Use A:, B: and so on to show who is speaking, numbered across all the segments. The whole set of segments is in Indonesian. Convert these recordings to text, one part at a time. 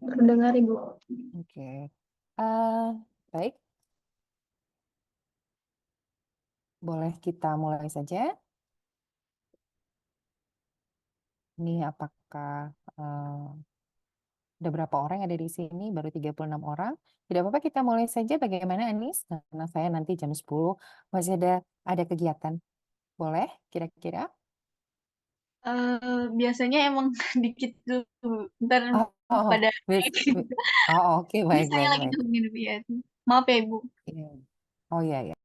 A: Terdengar, Ibu.
B: Oke. Baik, boleh kita mulai saja. Ini apakah ada berapa orang yang ada di sini? Baru 36 orang. Tidak apa-apa, kita mulai saja. Bagaimana, Anis? Karena saya nanti jam 10 masih ada kegiatan. Boleh, kira-kira?
A: Biasanya emang dikit dulu, ntar
B: Oh, oh,
A: pada
B: wait, wait. Oh, oke,
A: ini
B: baik,
A: saya
B: baik,
A: lagi
B: baik.
A: nungguin ya. Maaf ya, Ibu.
B: Iya. Oh, iya, ya.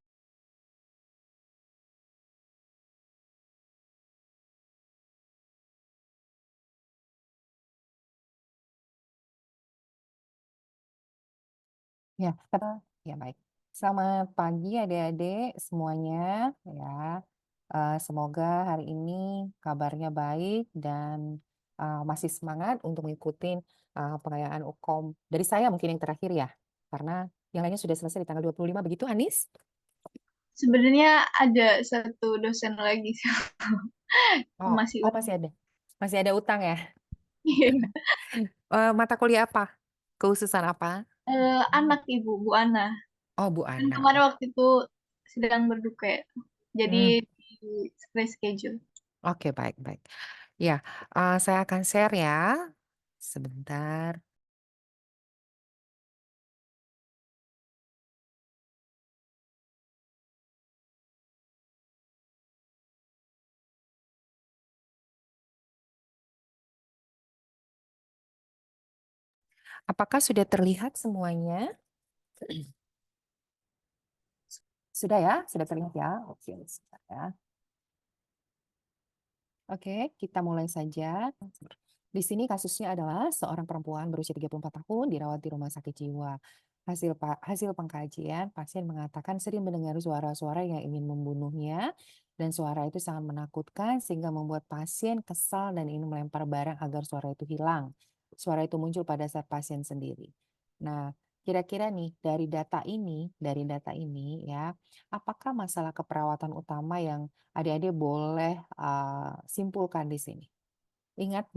B: Ya, ya baik. Selamat pagi adik-adik semuanya ya. Semoga hari ini kabarnya baik dan masih semangat untuk mengikuti pengayaan UKOM dari saya mungkin yang terakhir ya. Karena yang lainnya sudah selesai di tanggal 25 begitu Anis?
A: Sebenarnya ada satu dosen lagi sih.
B: Oh,
A: Masih
B: oh
A: utang.
B: masih ada. Masih ada utang ya.
A: Iya.
B: Mata kuliah apa? Khususan apa?
A: Anak Ibu, Bu Ana.
B: Oh, Bu
A: Kan
B: Ana.
A: kemarin waktu itu sedang berduka ya. Jadi
B: Hmm,
A: di reschedule.
B: oke, baik, baik. Ya, saya akan share ya. Sebentar. Apakah sudah terlihat semuanya? Sudah ya? Sudah terlihat ya? Oke, sebentar ya. Oke, kita mulai saja. Di sini kasusnya adalah seorang perempuan berusia 34 tahun dirawat di rumah sakit jiwa. Hasil pengkajian, pasien mengatakan sering mendengar suara-suara yang ingin membunuhnya dan suara itu sangat menakutkan sehingga membuat pasien kesal dan ingin melempar barang agar suara itu hilang. Suara itu muncul pada saat pasien sendiri. Nah, kira-kira nih dari data ini ya, apakah masalah keperawatan utama yang adik-adik boleh simpulkan di sini? Ingat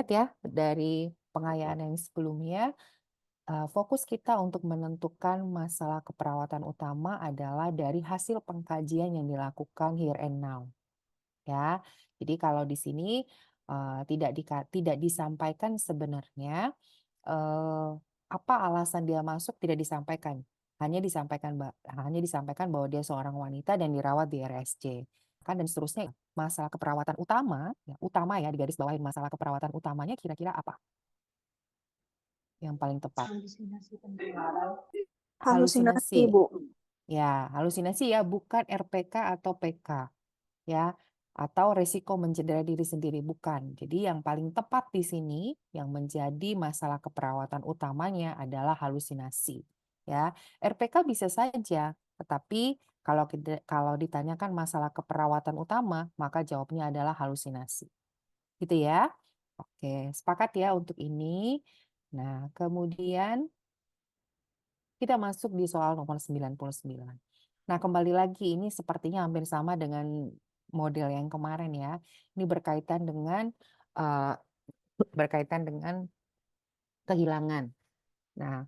B: ya dari pengayaan yang sebelumnya, fokus kita untuk menentukan masalah keperawatan utama adalah dari hasil pengkajian yang dilakukan here and now, ya. Jadi kalau di sini, tidak disampaikan sebenarnya, apa alasan dia masuk tidak disampaikan. Hanya disampaikan bahwa dia seorang wanita dan dirawat di RSC, kan dan seterusnya. Masalah keperawatan utama ya, digarisbawahi masalah keperawatan utamanya kira-kira apa yang paling tepat?
A: Halusinasi pendengaran. Halusinasi,
B: Halusinasi.
A: Bu.
B: Ya, halusinasi ya, bukan RPK atau PK ya, atau resiko mencederai diri sendiri, bukan. Jadi yang paling tepat di sini yang menjadi masalah keperawatan utamanya adalah halusinasi ya. RPK bisa saja, tetapi kalau ditanyakan masalah keperawatan utama, maka jawabnya adalah halusinasi. Gitu ya. Oke, sepakat ya untuk ini. Nah, kemudian kita masuk di soal nomor 99. Nah, kembali lagi ini sepertinya hampir sama dengan model yang kemarin ya. Ini eh, berkaitan dengan kehilangan. Nah,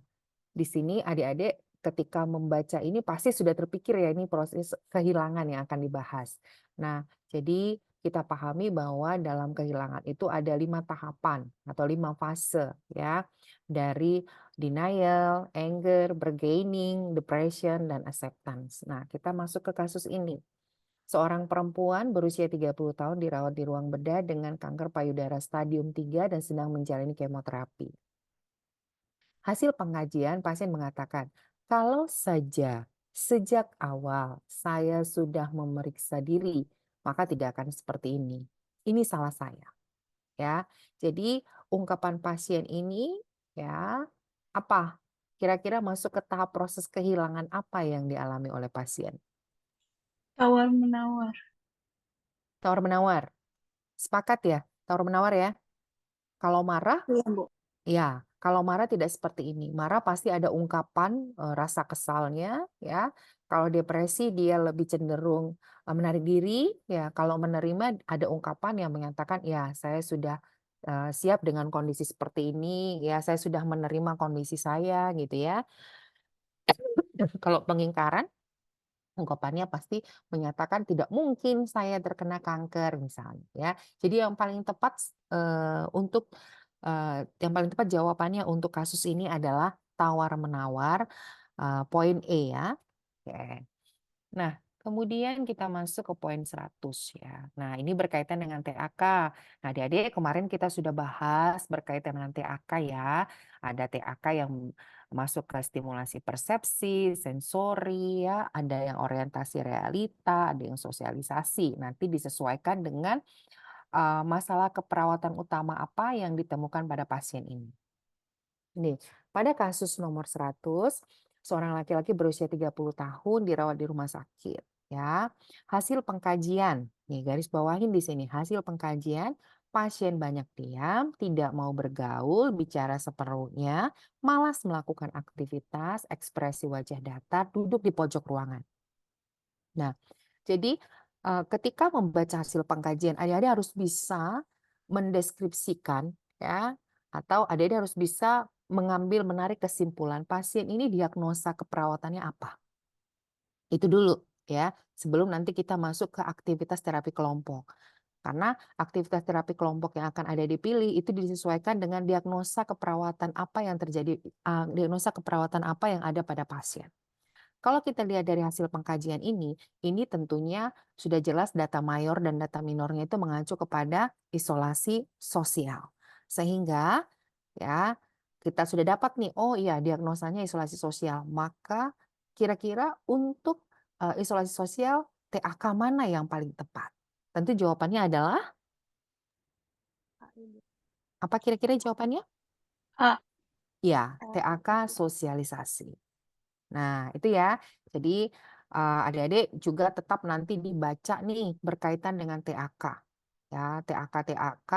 B: di sini adik-adik ketika membaca ini pasti sudah terpikir ya ini proses kehilangan yang akan dibahas. Nah, jadi kita pahami bahwa dalam kehilangan itu ada 5 tahapan atau 5 fase ya. Dari denial, anger, bargaining, depression, dan acceptance. Nah, kita masuk ke kasus ini. Seorang perempuan berusia 30 tahun dirawat di ruang bedah dengan kanker payudara stadium 3 dan sedang menjalani kemoterapi. Hasil pengajian, pasien mengatakan, kalau saja sejak awal saya sudah memeriksa diri, maka tidak akan seperti ini. Ini salah saya, ya. Jadi ungkapan pasien ini, ya, apa? Kira-kira masuk ke tahap proses kehilangan apa yang dialami oleh pasien?
A: Tawar-menawar.
B: Tawar-menawar. Sepakat ya? Tawar-menawar ya? Kalau marah,
A: Iya, Bu.
B: ya, kalau marah tidak seperti ini. Marah pasti ada ungkapan rasa kesalnya, ya. Kalau depresi dia lebih cenderung menarik diri, ya. Kalau menerima ada ungkapan yang menyatakan, ya saya sudah siap dengan kondisi seperti ini, ya saya sudah menerima kondisi saya gitu ya. Kalau pengingkaran, ungkapannya pasti menyatakan tidak mungkin saya terkena kanker misalnya ya. Jadi yang paling tepat, yang paling tepat jawabannya untuk kasus ini adalah tawar-menawar, poin E ya. Oke. Nah, kemudian kita masuk ke poin 100 ya. Nah, ini berkaitan dengan TAK. Nah, adik-adik kemarin kita sudah bahas berkaitan dengan TAK ya. Ada TAK yang masuk ke stimulasi persepsi, sensori ya, ada yang orientasi realita, ada yang sosialisasi. Nanti disesuaikan dengan masalah keperawatan utama apa yang ditemukan pada pasien ini. Nih, pada kasus nomor 100, seorang laki-laki berusia 30 tahun dirawat di rumah sakit, ya. Hasil pengkajian, nih garis bawahin di sini, hasil pengkajian, pasien banyak diam, tidak mau bergaul, bicara seperlunya, malas melakukan aktivitas, ekspresi wajah datar, duduk di pojok ruangan. Nah, jadi, ketika membaca hasil pengkajian, adik-adik harus bisa mendeskripsikan ya, atau adik-adik harus bisa mengambil menarik kesimpulan pasien ini diagnosa keperawatannya apa. Itu dulu ya, sebelum nanti kita masuk ke aktivitas terapi kelompok. Karena aktivitas terapi kelompok yang akan ada dipilih itu disesuaikan dengan diagnosa keperawatan apa yang terjadi, diagnosa keperawatan apa yang ada pada pasien. Kalau kita lihat dari hasil pengkajian ini tentunya sudah jelas data mayor dan data minornya itu mengacu kepada isolasi sosial. Sehingga ya kita sudah dapat nih, oh iya diagnosanya isolasi sosial. Maka kira-kira untuk isolasi sosial TAK mana yang paling tepat? Tentu jawabannya adalah apa kira-kira jawabannya?
A: A.
B: Ya, TAK sosialisasi. Nah, itu ya. Jadi, adik-adik juga tetap nanti dibaca nih berkaitan dengan TAK. Ya, TAK-TAK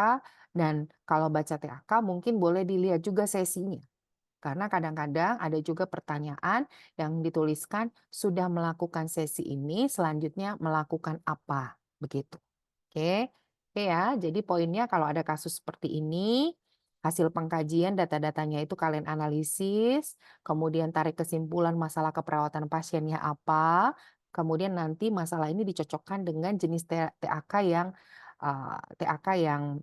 B: dan kalau baca TAK mungkin boleh dilihat juga sesinya. Karena kadang-kadang ada juga pertanyaan yang dituliskan sudah melakukan sesi ini, selanjutnya melakukan apa, begitu. Oke, oke ya. Jadi poinnya kalau ada kasus seperti ini, hasil pengkajian data-datanya itu kalian analisis, kemudian tarik kesimpulan masalah keperawatan pasiennya apa, kemudian nanti masalah ini dicocokkan dengan jenis TAK yang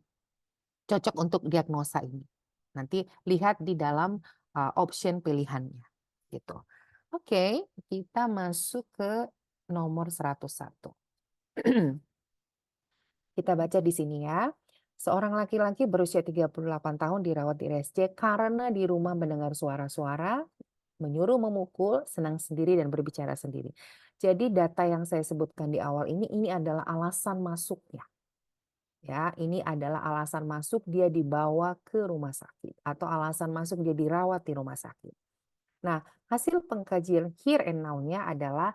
B: cocok untuk diagnosa ini. Nanti lihat di dalam option pilihannya gitu. Oke, kita masuk ke nomor 101. Kita baca di sini ya. Seorang laki-laki berusia 38 tahun dirawat di RSJ karena di rumah mendengar suara-suara, menyuruh memukul, senang sendiri dan berbicara sendiri. Jadi data yang saya sebutkan di awal ini adalah alasan masuknya. Ya, ini adalah alasan masuk dia dibawa ke rumah sakit atau alasan masuk dia dirawat di rumah sakit. Nah, hasil pengkajian here and now-nya adalah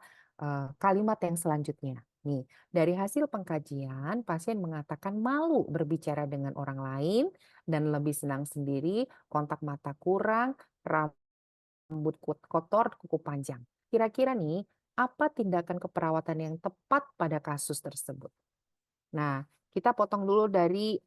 B: kalimat yang selanjutnya. Nih, dari hasil pengkajian, pasien mengatakan malu berbicara dengan orang lain dan lebih senang sendiri, kontak mata kurang, rambut kotor, kuku panjang. Kira-kira nih, apa tindakan keperawatan yang tepat pada kasus tersebut? Nah, kita potong dulu dari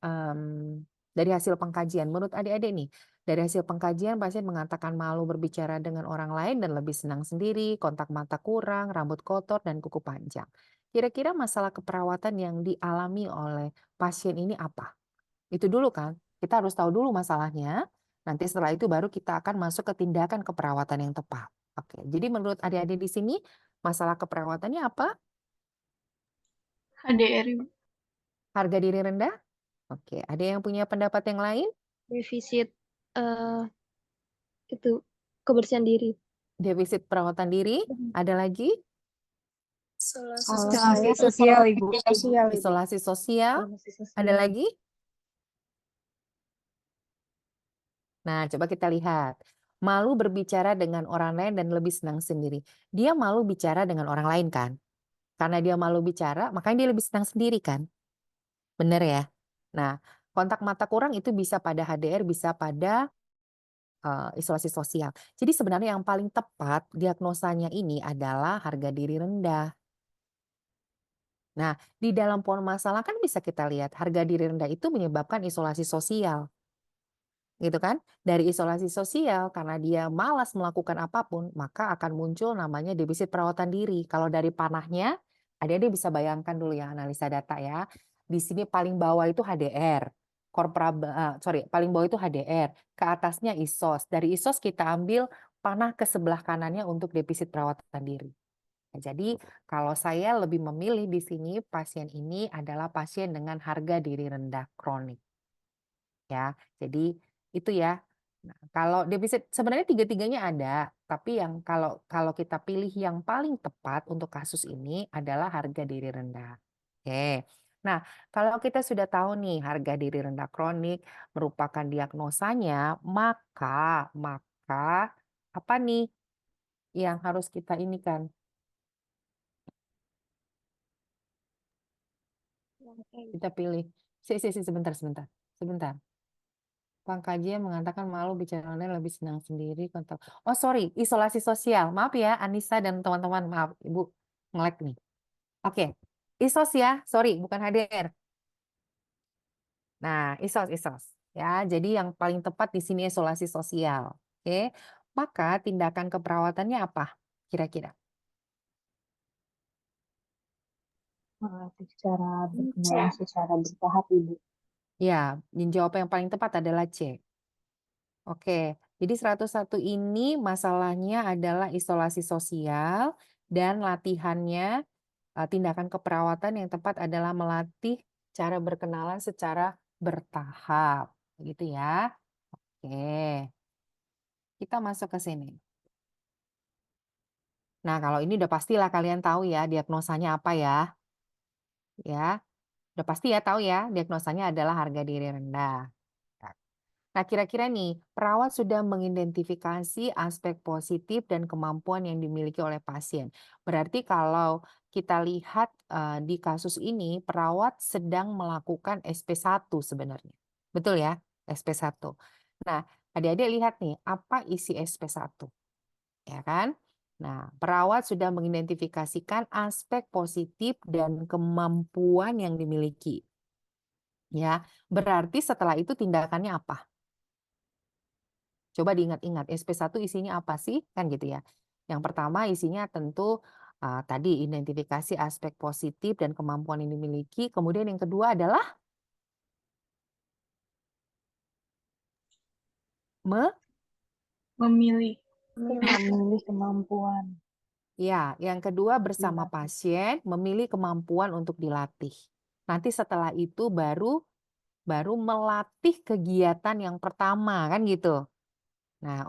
B: hasil pengkajian. Menurut adik-adik nih, dari hasil pengkajian pasien mengatakan malu berbicara dengan orang lain dan lebih senang sendiri, kontak mata kurang, rambut kotor, dan kuku panjang. Kira-kira masalah keperawatan yang dialami oleh pasien ini apa? Itu dulu kan, kita harus tahu dulu masalahnya. Nanti setelah itu baru kita akan masuk ke tindakan keperawatan yang tepat. Oke, jadi menurut adik-adik di sini masalah keperawatannya apa?
A: HDR, Ibu.
B: Harga diri rendah? Oke, ada yang punya pendapat yang lain?
C: Defisit eh itu kebersihan diri.
B: Defisit perawatan diri? Ada lagi?
C: Kalau
A: Isolasi
C: saya
A: sosial, Ibu.
C: sosial Ibu.
B: Isolasi sosial?
C: Isolasi sosial.
B: Ada lagi? Nah, coba kita lihat. Malu berbicara dengan orang lain dan lebih senang sendiri. Dia malu bicara dengan orang lain kan? Karena dia malu bicara, makanya dia lebih senang sendiri kan? Bener ya? Nah, kontak mata kurang itu bisa pada HDR, bisa pada isolasi sosial. Jadi sebenarnya yang paling tepat diagnosanya ini adalah harga diri rendah. Nah, di dalam pohon masalah kan bisa kita lihat harga diri rendah itu menyebabkan isolasi sosial, gitu kan? Dari isolasi sosial karena dia malas melakukan apapun, maka akan muncul namanya defisit perawatan diri. Kalau dari panahnya, adik-adik bisa bayangkan dulu ya analisa data ya. Di sini paling bawah itu HDR, paling bawah itu HDR, ke atasnya ISOS. Dari ISOS kita ambil panah ke sebelah kanannya untuk defisit perawatan diri. Nah, jadi kalau saya lebih memilih di sini pasien ini adalah pasien dengan harga diri rendah kronik ya. Jadi itu ya. Nah, kalau defisit sebenarnya tiga-tiganya ada, tapi yang kalau kalau kita pilih yang paling tepat untuk kasus ini adalah harga diri rendah. Oke. Nah, kalau kita sudah tahu nih harga diri rendah kronik merupakan diagnosanya, maka apa nih yang harus kita ini kan? Kita pilih. Sebentar, sebentar. Sebentar. Pangkajian mengatakan malu bicara online lebih senang sendiri. Oh sorry, isolasi sosial. Maaf ya Anissa dan teman-teman. Maaf, Ibu nge-lag nih. Oke, ISOS ya. Sorry, bukan HDR. Nah, ISOS. Ya, jadi yang paling tepat di sini isolasi sosial. Oke, maka tindakan keperawatannya apa? Kira-kira?
D: Melatih cara berkenalan secara bertahap, Ibu.
B: Ya, jawaban yang paling tepat adalah C. Oke, jadi 101 ini masalahnya adalah isolasi sosial dan latihannya, tindakan keperawatan yang tepat adalah melatih cara berkenalan secara bertahap, gitu ya. Oke, kita masuk ke sini. Nah, kalau ini udah pastilah kalian tahu ya diagnosanya apa ya. Ya, udah pasti ya tahu ya diagnosanya adalah harga diri rendah. Nah, kira-kira nih, perawat sudah mengidentifikasi aspek positif dan kemampuan yang dimiliki oleh pasien. Berarti kalau kita lihat di kasus ini, perawat sedang melakukan SP1 sebenarnya. Betul ya? SP1. Nah, adik-adik lihat nih, apa isi SP1? Ya kan? Nah, perawat sudah mengidentifikasikan aspek positif dan kemampuan yang dimiliki. Ya, berarti setelah itu tindakannya apa? Coba diingat-ingat, SP1 isinya apa sih? Kan gitu ya. Yang pertama isinya tentu tadi identifikasi aspek positif dan kemampuan yang dimiliki. Kemudian yang kedua adalah
A: Memilih.
D: Memilih kemampuan.
B: ya, yang kedua bersama pasien memilih kemampuan untuk dilatih. Nanti setelah itu baru melatih kegiatan yang pertama kan gitu. Nah,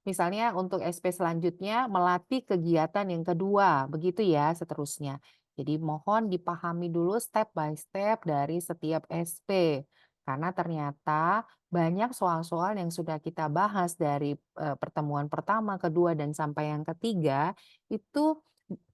B: misalnya untuk SP selanjutnya melatih kegiatan yang kedua, begitu ya seterusnya. Jadi mohon dipahami dulu step by step dari setiap SP. Karena ternyata banyak soal-soal yang sudah kita bahas dari pertemuan pertama, kedua, dan sampai yang ketiga, itu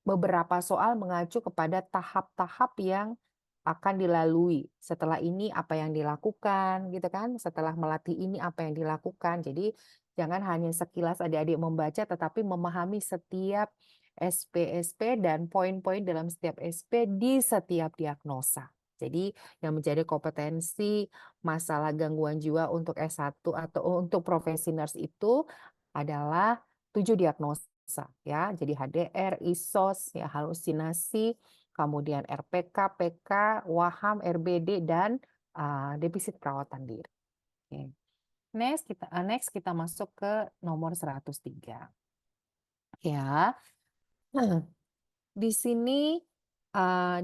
B: beberapa soal mengacu kepada tahap-tahap yang akan dilalui. Setelah ini apa yang dilakukan, gitu kan? Setelah melatih ini apa yang dilakukan. Jadi jangan hanya sekilas adik-adik membaca, tetapi memahami setiap SP-SP dan poin-poin dalam setiap SP di setiap diagnosa. Jadi yang menjadi kompetensi masalah gangguan jiwa untuk S1 atau untuk profesi nurse itu adalah 7 diagnosa ya. Jadi HDR, ISOS, ya halusinasi, kemudian RPK, PK, WAHAM, RBD dan defisit perawatan diri. Oke. Next kita masuk ke nomor 103. Ya. Di sini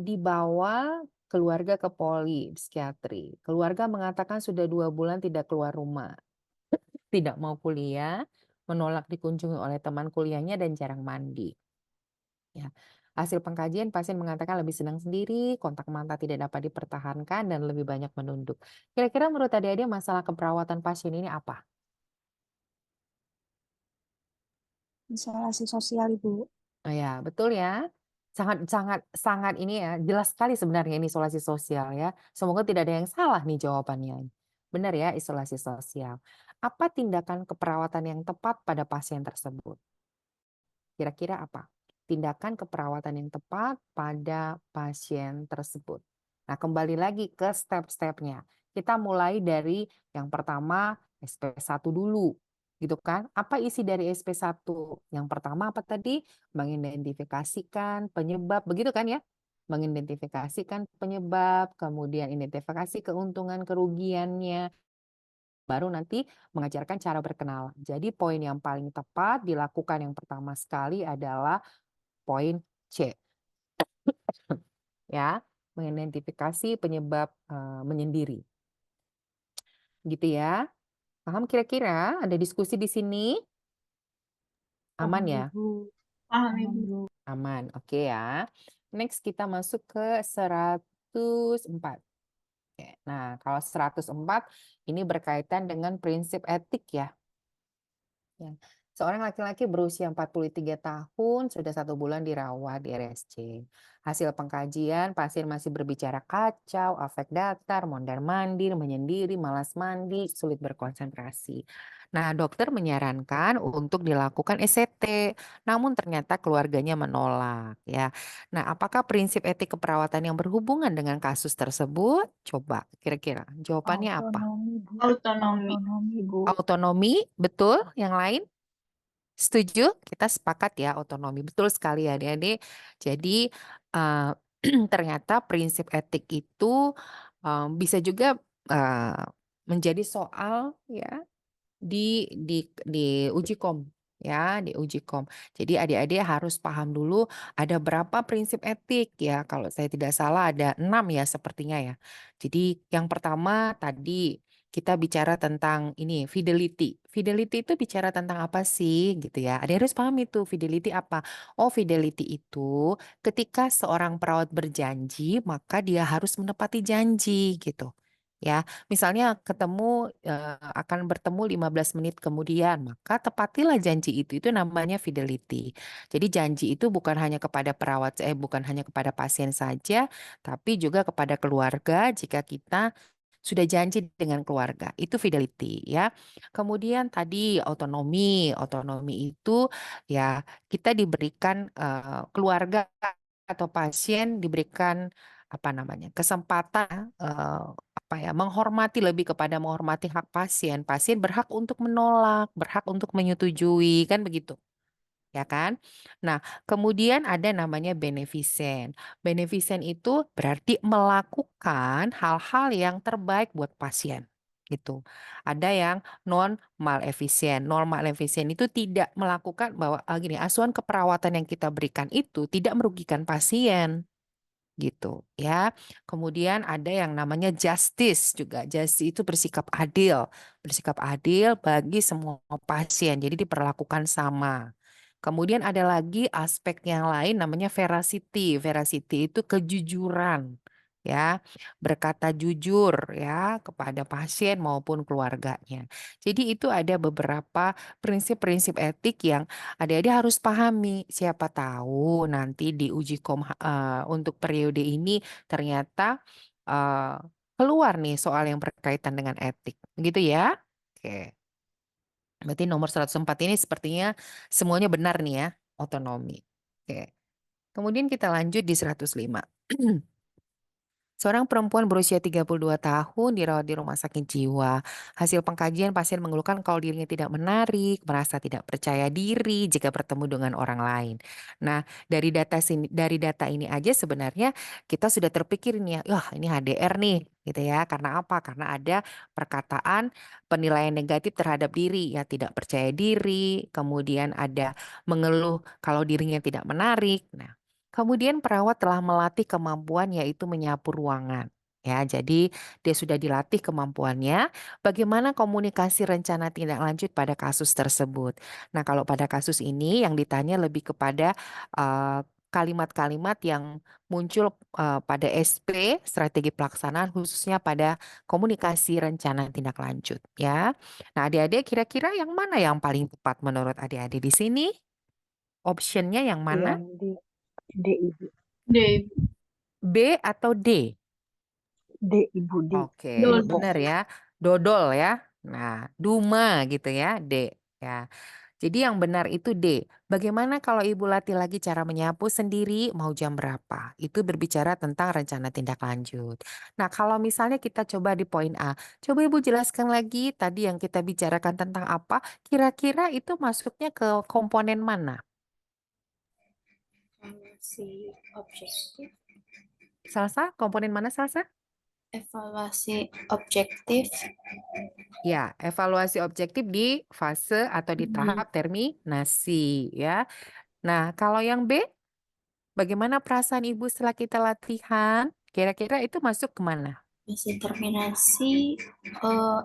B: dibawa keluarga ke poli psikiatri. Keluarga mengatakan sudah 2 bulan tidak keluar rumah, tidak mau kuliah, menolak dikunjungi oleh teman kuliahnya dan jarang mandi. Ya. Hasil pengkajian pasien mengatakan lebih senang sendiri, kontak mata tidak dapat dipertahankan dan lebih banyak menunduk. Kira-kira menurut adik-adik masalah keperawatan pasien ini apa?
D: Isolasi sosial, Ibu.
B: Oh ya, betul ya. Sangat sangat sangat ini ya, jelas sekali sebenarnya ini isolasi sosial ya. Semoga tidak ada yang salah nih jawabannya. Benar ya, isolasi sosial. Apa tindakan keperawatan yang tepat pada pasien tersebut? Kira-kira apa? tindakan keperawatan yang tepat pada pasien tersebut. Nah, kembali lagi ke step-stepnya. Kita mulai dari yang pertama SP1 dulu, gitu kan? Apa isi dari SP1? Yang pertama apa tadi? Mengidentifikasikan penyebab, begitu kan ya? Mengidentifikasikan penyebab, kemudian identifikasi keuntungan kerugiannya, baru nanti mengajarkan cara berkenalan. Jadi poin yang paling tepat dilakukan yang pertama sekali adalah poin C. Ya, mengidentifikasi penyebab menyendiri. Gitu ya. Paham kira-kira? Ada diskusi di sini? Aman
D: Paham,
B: ya?
D: Ibu.
A: Paham,
D: Paham,
A: Ibu.
D: Bu.
B: Aman. Oke ya. Next kita masuk ke 104. Oke. Nah, kalau 104 ini berkaitan dengan prinsip etik ya. Ya. Seorang laki-laki berusia 43 tahun sudah 1 bulan dirawat di RSC. Hasil pengkajian, pasien masih berbicara kacau, afek datar, mondar-mandir, menyendiri, malas mandi, sulit berkonsentrasi. Nah, dokter menyarankan untuk dilakukan ECT, namun ternyata keluarganya menolak. Ya. Nah, apakah prinsip etik keperawatan yang berhubungan dengan kasus tersebut? Coba, kira-kira jawabannya apa?
D: Autonomi, Bu.
A: Autonomi.
D: Autonomi, Bu.
B: Autonomi, betul. Yang lain? Setuju? Kita sepakat ya otonomi. Betul sekali ya adik-adik. Jadi eh, ternyata prinsip etik itu bisa juga eh, menjadi soal ya di uji kom ya di uji kom. Jadi adik-adik harus paham dulu ada berapa prinsip etik ya. Kalau saya tidak salah ada 6 ya sepertinya ya. Jadi yang pertama tadi kita bicara tentang ini fidelity. Fidelity itu bicara tentang apa sih gitu ya. Ada harus paham itu fidelity apa. Oh, fidelity itu ketika seorang perawat berjanji maka dia harus menepati janji gitu. Ya, misalnya akan bertemu 15 menit kemudian, maka tepatilah janji itu. Itu namanya fidelity. Jadi janji itu bukan hanya kepada bukan hanya kepada pasien saja, tapi juga kepada keluarga jika kita sudah janji dengan keluarga. Itu fidelity ya. Kemudian tadi otonomi. Otonomi itu ya kita diberikan keluarga atau pasien diberikan apa namanya kesempatan menghormati lebih kepada menghormati hak pasien. Pasien berhak untuk menolak, berhak untuk menyetujui, kan begitu. Ya kan? Nah, kemudian ada namanya beneficent. Beneficent itu berarti melakukan hal-hal yang terbaik buat pasien. Gitu. Ada yang non malefisien. Non malefisien itu tidak melakukan bahwa asuhan keperawatan yang kita berikan itu tidak merugikan pasien gitu ya. Kemudian ada yang namanya justice juga. Justice itu bersikap adil bagi semua pasien. Jadi diperlakukan sama. Kemudian ada lagi aspek yang lain namanya veracity. Veracity itu kejujuran ya, berkata jujur ya kepada pasien maupun keluarganya. Jadi itu ada beberapa prinsip-prinsip etik yang adik-adik harus pahami. Siapa tahu nanti di uji kom untuk periode ini ternyata eh, keluar nih soal yang berkaitan dengan etik. Begitu ya? Oke. Berarti nomor 104 ini sepertinya semuanya benar nih ya, otonomi. Oke. Kemudian kita lanjut di 105. Seorang perempuan berusia 32 tahun dirawat di rumah sakit jiwa. Hasil pengkajian pasien mengeluhkan kalau dirinya tidak menarik, merasa tidak percaya diri jika bertemu dengan orang lain. Nah, dari data ini aja sebenarnya kita sudah terpikir nih ya, ini HDR nih, gitu ya. Karena apa? Karena ada perkataan penilaian negatif terhadap diri, ya tidak percaya diri, kemudian ada mengeluh kalau dirinya tidak menarik. Nah, kemudian perawat telah melatih kemampuan yaitu menyapu ruangan. Ya, jadi dia sudah dilatih kemampuannya bagaimana komunikasi rencana tindak lanjut pada kasus tersebut. Nah, kalau pada kasus ini yang ditanya lebih kepada kalimat-kalimat yang muncul pada SP, strategi pelaksanaan khususnya pada komunikasi rencana tindak lanjut ya. Nah, adik-adik kira-kira yang mana yang paling tepat menurut adik-adik di sini? Optionnya yang mana?
D: Yang D, Ibu.
A: D.
B: B atau D?
D: D, Ibu, D.
B: Oke,
A: Dodol.
B: benar ya. Dodol ya. Nah, Duma gitu ya, D ya. Jadi yang benar itu D. Bagaimana kalau Ibu latih lagi cara menyapu sendiri mau jam berapa? Itu berbicara tentang rencana tindak lanjut. Nah, kalau misalnya kita coba di poin A, coba Ibu jelaskan lagi tadi yang kita bicarakan tentang apa, kira-kira itu masuknya ke komponen mana?
E: Evaluasi objektif.
B: Salsa, komponen mana Salsa?
E: Evaluasi objektif.
B: Ya, evaluasi objektif di fase atau di tahap terminasi ya. Nah, kalau yang B, bagaimana perasaan Ibu setelah kita latihan? Kira-kira itu masuk kemana?
E: Fase terminasi,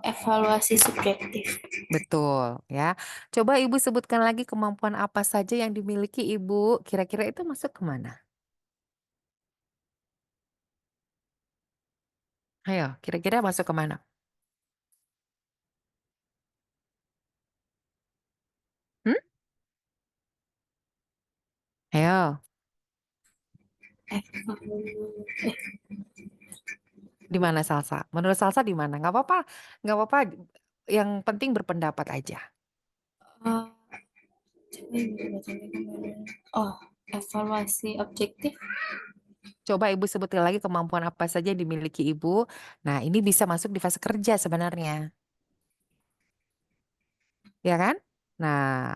E: evaluasi subjektif.
B: Betul ya. Coba Ibu sebutkan lagi kemampuan apa saja yang dimiliki Ibu. Kira-kira itu masuk kemana? Ayo, kira-kira masuk kemana? Hmm? Ayo, di mana Salsa? Menurut Salsa di mana? Nggak apa-apa, nggak apa-apa. Yang penting berpendapat aja.
E: Oh, evaluasi objektif.
B: Coba Ibu sebutkan lagi kemampuan apa saja yang dimiliki Ibu. Nah, ini bisa masuk di fase kerja sebenarnya. Ya kan? Nah,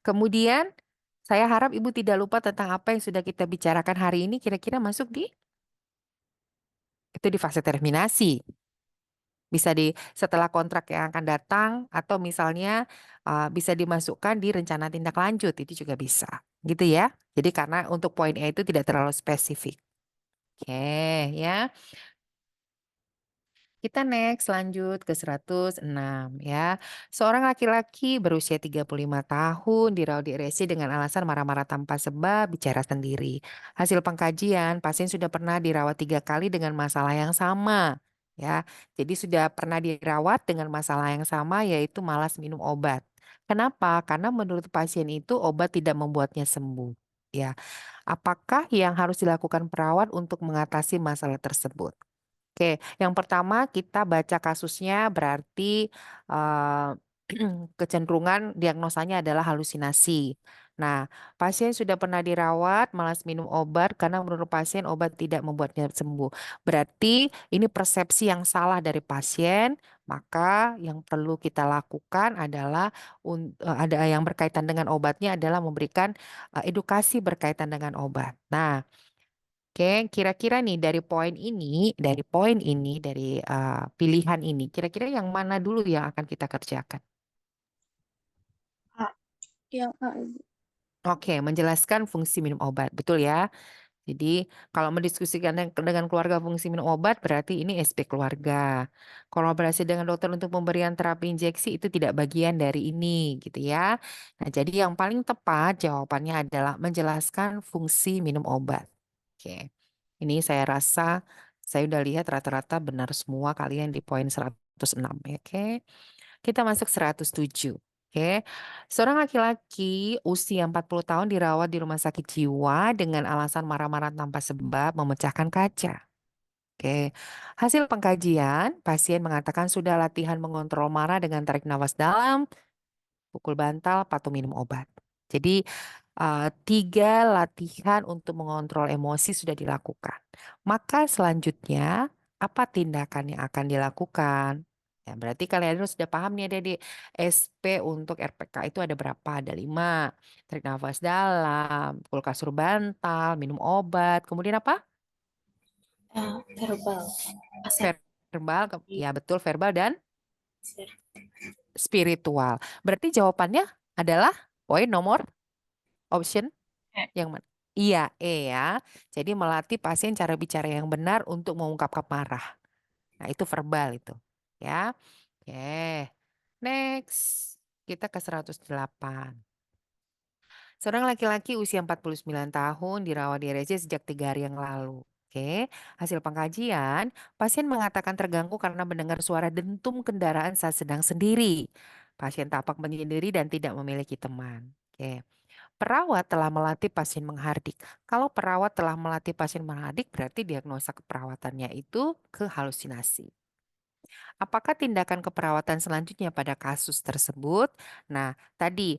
B: kemudian saya harap Ibu tidak lupa tentang apa yang sudah kita bicarakan hari ini. Kira-kira masuk di itu di fase terminasi. Bisa di setelah kontrak yang akan datang atau misalnya bisa dimasukkan di rencana tindak lanjut itu juga bisa. Gitu ya. Jadi karena untuk poin E itu tidak terlalu spesifik. Oke, ya. Kita next lanjut ke 106 ya. Seorang laki-laki berusia 35 tahun dirawat di RSC dengan alasan marah-marah tanpa sebab bicara sendiri. Hasil pengkajian, pasien sudah pernah dirawat 3 kali dengan masalah yang sama. Ya, jadi sudah pernah dirawat dengan masalah yang sama yaitu malas minum obat. Kenapa? Karena menurut pasien itu obat tidak membuatnya sembuh. Ya, apakah yang harus dilakukan perawat untuk mengatasi masalah tersebut? Oke, yang pertama kita baca kasusnya berarti eh, kecenderungan diagnosanya adalah halusinasi. Nah, pasien sudah pernah dirawat, malas minum obat karena menurut pasien obat tidak membuatnya sembuh. Berarti ini persepsi yang salah dari pasien, maka yang perlu kita lakukan adalah ada yang berkaitan dengan obatnya adalah memberikan edukasi berkaitan dengan obat. Nah, oke, kira-kira nih dari pilihan ini, kira-kira yang mana dulu yang akan kita kerjakan?
C: Yang A, Ibu.
B: Oke, menjelaskan fungsi minum obat, betul ya? Jadi kalau mendiskusikan dengan keluarga fungsi minum obat berarti ini SP keluarga. Kolaborasi dengan dokter untuk pemberian terapi injeksi itu tidak bagian dari ini gitu ya. Nah, jadi yang paling tepat jawabannya adalah menjelaskan fungsi minum obat. Oke. Ini saya rasa saya udah lihat rata-rata benar semua kalian di poin 106 ya. Oke. Kita masuk 107. Oke. Seorang laki-laki usia 40 tahun dirawat di rumah sakit jiwa dengan alasan marah-marah tanpa sebab memecahkan kaca. Oke. Hasil pengkajian, pasien mengatakan sudah latihan mengontrol marah dengan tarik nafas dalam, pukul bantal, patuh minum obat. Jadi 3 latihan untuk mengontrol emosi sudah dilakukan. Maka selanjutnya apa tindakan yang akan dilakukan? Ya, berarti kalian harus sudah paham nih ada di SP untuk RPK itu ada berapa? Ada 5. Tarik nafas dalam, pukul kasur bantal, minum obat. Kemudian apa?
E: Verbal. Asep.
B: Verbal, ya betul verbal dan spiritual. Berarti jawabannya adalah poin nomor option yang mana? Iya, E ya. Jadi melatih pasien cara bicara yang benar untuk mengungkapkan marah. Nah, itu verbal itu. Ya. Oke. Next. Kita ke 108. Seorang laki-laki usia 49 tahun dirawat di RSJ sejak 3 hari yang lalu. Oke, hasil pengkajian, pasien mengatakan terganggu karena mendengar suara dentum kendaraan saat sedang sendiri. Pasien tampak menyendiri dan tidak memiliki teman. Oke. Perawat telah melatih pasien menghardik. Kalau perawat telah melatih pasien menghardik, berarti diagnosa keperawatannya itu kehalusinasi. Apakah tindakan keperawatan selanjutnya pada kasus tersebut? Nah, tadi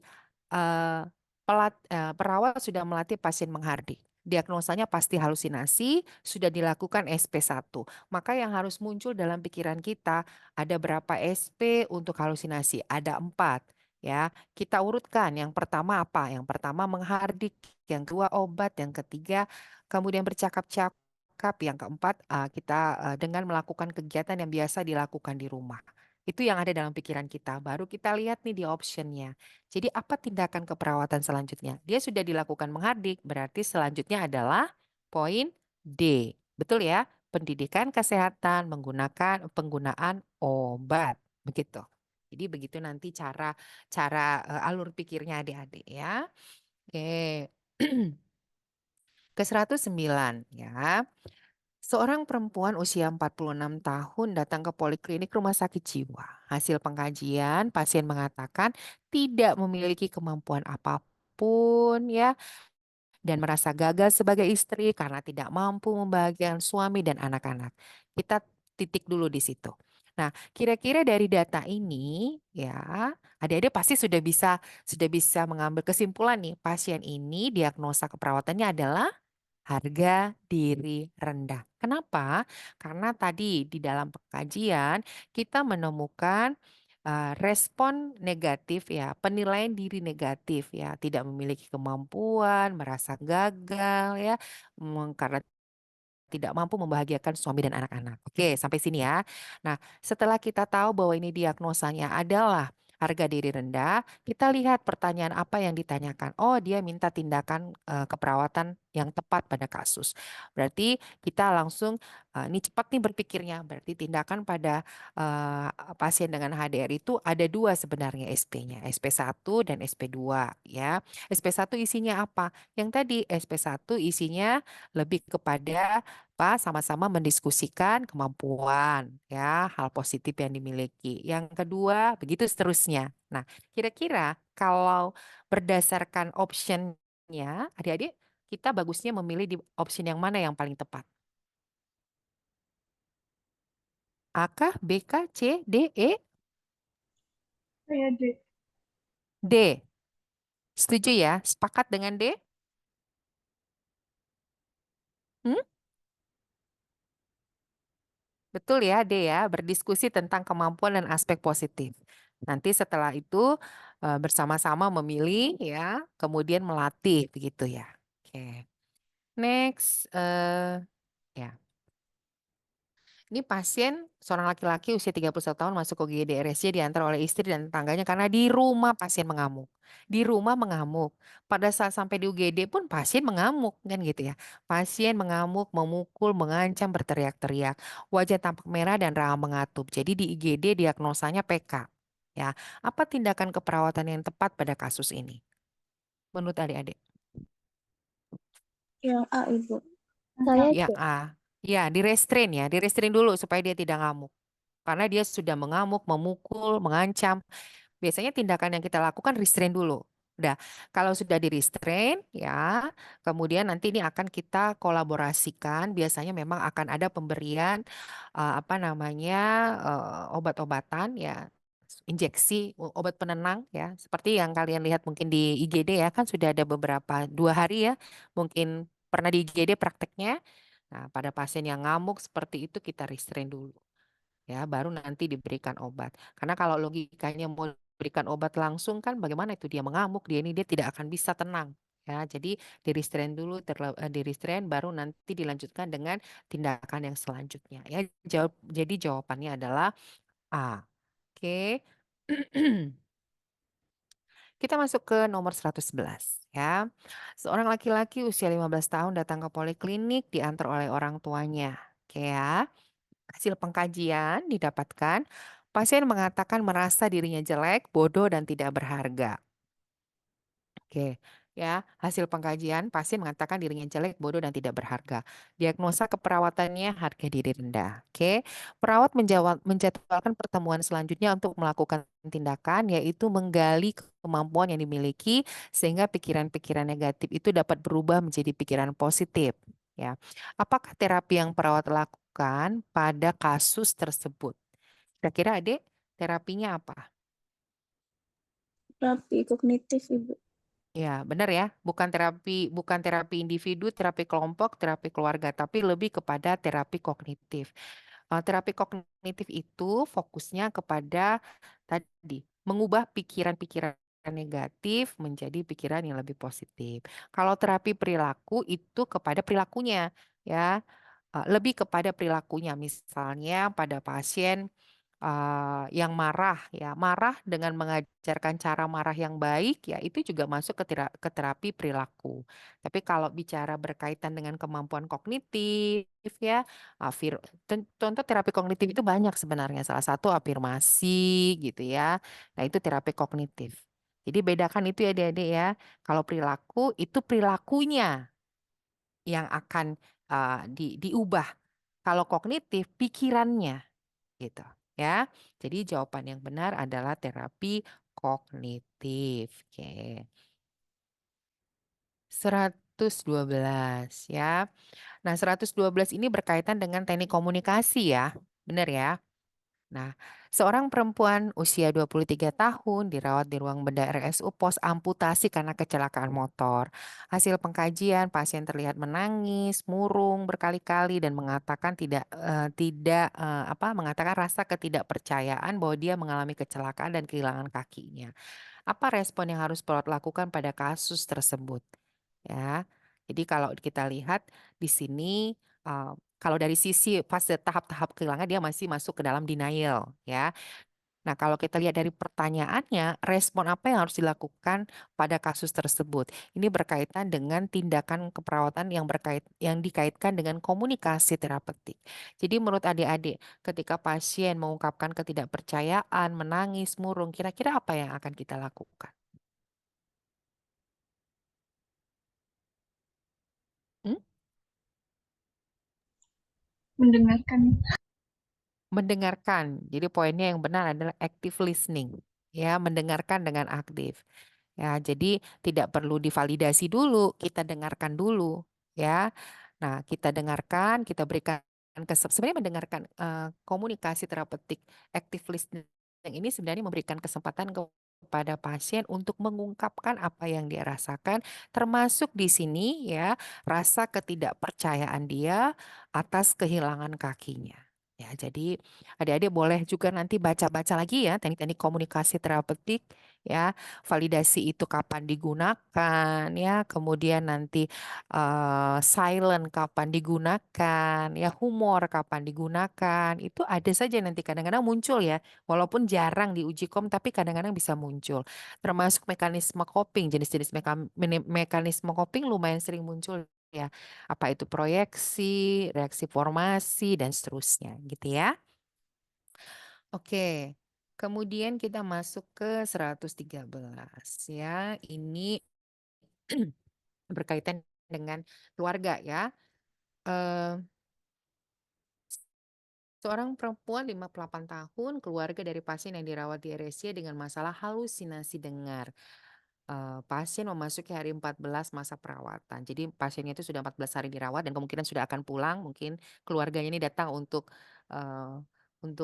B: perawat sudah melatih pasien menghardik. Diagnosanya pasti halusinasi, sudah dilakukan SP1. Maka yang harus muncul dalam pikiran kita, ada berapa SP untuk halusinasi? Ada 4. Ya, kita urutkan. Yang pertama apa? Yang pertama menghardik, yang kedua obat, yang ketiga kemudian bercakap-cakap, yang keempat kita dengan melakukan kegiatan yang biasa dilakukan di rumah. Itu yang ada dalam pikiran kita. Baru kita lihat nih di optionnya. Jadi apa tindakan keperawatan selanjutnya? Dia sudah dilakukan menghardik, berarti selanjutnya adalah poin D. Betul ya? Pendidikan kesehatan menggunakan penggunaan obat. Begitu. Jadi begitu nanti cara alur pikirnya adik-adik ya. Oke. Ke 109 ya. Seorang perempuan usia 46 tahun datang ke poliklinik rumah sakit jiwa. Hasil pengkajian, pasien mengatakan tidak memiliki kemampuan apapun ya dan merasa gagal sebagai istri karena tidak mampu membahagiakan suami dan anak-anak. Kita titik dulu di situ. Nah, kira-kira dari data ini ya, adik-adik pasti sudah bisa mengambil kesimpulan nih, pasien ini diagnosa keperawatannya adalah harga diri rendah. Kenapa? Karena tadi di dalam pengkajian kita menemukan respon negatif ya, penilaian diri negatif ya, tidak memiliki kemampuan, merasa gagal ya, karena tidak mampu membahagiakan suami dan anak-anak. Oke, sampai sini ya. Nah, setelah kita tahu bahwa ini diagnosanya adalah harga diri rendah, kita lihat pertanyaan apa yang ditanyakan. Oh, dia minta tindakan keperawatan yang tepat pada kasus. Berarti kita langsung ini cepat nih berpikirnya. Berarti tindakan pada pasien dengan HDR itu ada 2 sebenarnya SP-nya, SP1 dan SP2 ya. SP1 isinya apa? Yang tadi SP1 isinya lebih kepada sama-sama mendiskusikan kemampuan ya, hal positif yang dimiliki. Yang kedua, begitu seterusnya. Nah, kira-kira kalau berdasarkan optionnya, adik-adik, kita bagusnya memilih di option yang mana yang paling tepat? A kah, B kah, C, D, E?
A: Saya D.
B: D. Setuju ya? Sepakat dengan D? Hmm? Betul ya, D ya, berdiskusi tentang kemampuan dan aspek positif. Nanti setelah itu bersama-sama memilih ya, kemudian melatih begitu ya. Oke. Next, ya. Ini pasien seorang laki-laki usia 31 tahun masuk ke UGD RSJ diantar oleh istri dan tetangganya karena di rumah pasien mengamuk. Di rumah mengamuk. Pada saat sampai di UGD pun pasien mengamuk kan gitu ya. Pasien mengamuk, memukul, mengancam, berteriak-teriak. Wajah tampak merah dan rahang mengatup. Jadi di IGD diagnosanya PK. Ya, apa tindakan keperawatan yang tepat pada kasus ini? Menurut adik-adik?
C: Yang A, Ibu. Saya
B: Yang
C: D.
B: A. Ya, direstrain ya, direstrain dulu supaya dia tidak ngamuk. Karena dia sudah mengamuk, memukul, mengancam. Biasanya tindakan yang kita lakukan restrain dulu. Udah, kalau sudah di restrain ya, kemudian nanti ini akan kita kolaborasikan. Biasanya memang akan ada pemberian apa namanya obat-obatan ya, injeksi obat penenang ya, seperti yang kalian lihat mungkin di IGD ya, kan sudah ada beberapa 2 hari ya, mungkin pernah di IGD prakteknya. Nah, pada pasien yang ngamuk seperti itu kita restrain dulu ya, baru nanti diberikan obat. Karena kalau logikanya mau diberikan obat langsung kan bagaimana itu dia mengamuk, dia tidak akan bisa tenang ya. Jadi di restrain dulu, di restrain baru nanti dilanjutkan dengan tindakan yang selanjutnya ya. Jadi jawabannya adalah A. Oke. Kita masuk ke nomor 111 ya. Seorang laki-laki usia 15 tahun datang ke poliklinik diantar oleh orang tuanya. Oke ya. Hasil pengkajian didapatkan, pasien mengatakan merasa dirinya jelek, bodoh, dan tidak berharga. Oke, ya, hasil pengkajian pasien mengatakan dirinya jelek, bodoh, dan tidak berharga. Diagnosa keperawatannya harga diri rendah. Oke, perawat menjadwalkan pertemuan selanjutnya untuk melakukan tindakan, yaitu menggali kemampuan yang dimiliki sehingga pikiran-pikiran negatif itu dapat berubah menjadi pikiran positif. Ya, apakah terapi yang perawat lakukan pada kasus tersebut? Kira-kira adik, terapinya apa?
C: terapi kognitif, Ibu.
B: Ya, benar ya. Bukan terapi individu, terapi kelompok, terapi keluarga, tapi lebih kepada terapi kognitif. Terapi kognitif itu fokusnya kepada tadi mengubah pikiran-pikiran negatif menjadi pikiran yang lebih positif. Kalau terapi perilaku itu kepada perilakunya, ya. Lebih kepada perilakunya. Misalnya pada pasien yang marah, ya marah dengan mengajarkan cara marah yang baik, ya itu juga masuk ke terapi perilaku. Tapi kalau bicara berkaitan dengan kemampuan kognitif, ya contoh terapi kognitif itu banyak sebenarnya. Salah satu afirmasi gitu ya. Nah itu terapi kognitif. Jadi bedakan itu ya adik-adik ya. Kalau perilaku itu perilakunya yang akan diubah. Kalau kognitif pikirannya gitu ya. Jadi jawaban yang benar adalah terapi kognitif. Oke. 112 ya. Nah, 112 ini berkaitan dengan teknik komunikasi ya. Benar ya? Nah, seorang perempuan usia 23 tahun dirawat di ruang bedah RSU pos amputasi karena kecelakaan motor. Hasil pengkajian, pasien terlihat menangis, murung berkali-kali dan mengatakan mengatakan rasa ketidakpercayaan bahwa dia mengalami kecelakaan dan kehilangan kakinya. Apa respon yang harus perawat lakukan pada kasus tersebut? Ya. Jadi kalau kita lihat di sini kalau dari sisi fase tahap-tahap kehilangan dia masih masuk ke dalam denial ya. Nah, kalau kita lihat dari pertanyaannya, respon apa yang harus dilakukan pada kasus tersebut? Ini berkaitan dengan tindakan keperawatan yang dikaitkan dengan komunikasi terapeutik. Jadi menurut adik-adik, ketika pasien mengungkapkan ketidakpercayaan, menangis, murung, kira-kira apa yang akan kita lakukan? Hmm?
A: Mendengarkan.
B: Mendengarkan. Jadi poinnya yang benar adalah active listening. Ya, mendengarkan dengan aktif. Ya, jadi tidak perlu divalidasi dulu, kita dengarkan dulu, ya. Nah, kita dengarkan, kita berikan sebenarnya mendengarkan komunikasi terapeutik active listening ini sebenarnya memberikan kesempatan kepada pasien untuk mengungkapkan apa yang dia rasakan, termasuk di sini ya rasa ketidakpercayaan dia atas kehilangan kakinya. Ya, jadi adik-adik boleh juga nanti baca-baca lagi ya teknik-teknik komunikasi terapeutik ya, validasi itu kapan digunakan ya, kemudian nanti silent kapan digunakan ya, humor kapan digunakan, itu ada saja nanti kadang-kadang muncul ya, walaupun jarang diuji kom tapi kadang-kadang bisa muncul. Termasuk mekanisme coping, jenis-jenis mekanisme coping lumayan sering muncul ya, apa itu proyeksi, reaksi formasi dan seterusnya gitu ya. Oke. Kemudian kita masuk ke 113 ya. Ini berkaitan dengan keluarga ya. Eh, Seorang perempuan 58 tahun, keluarga dari pasien yang dirawat di RSC dengan masalah halusinasi dengar. Pasien memasuki hari 14 masa perawatan. Jadi pasiennya itu sudah 14 hari dirawat dan kemungkinan sudah akan pulang. Mungkin keluarganya ini datang untuk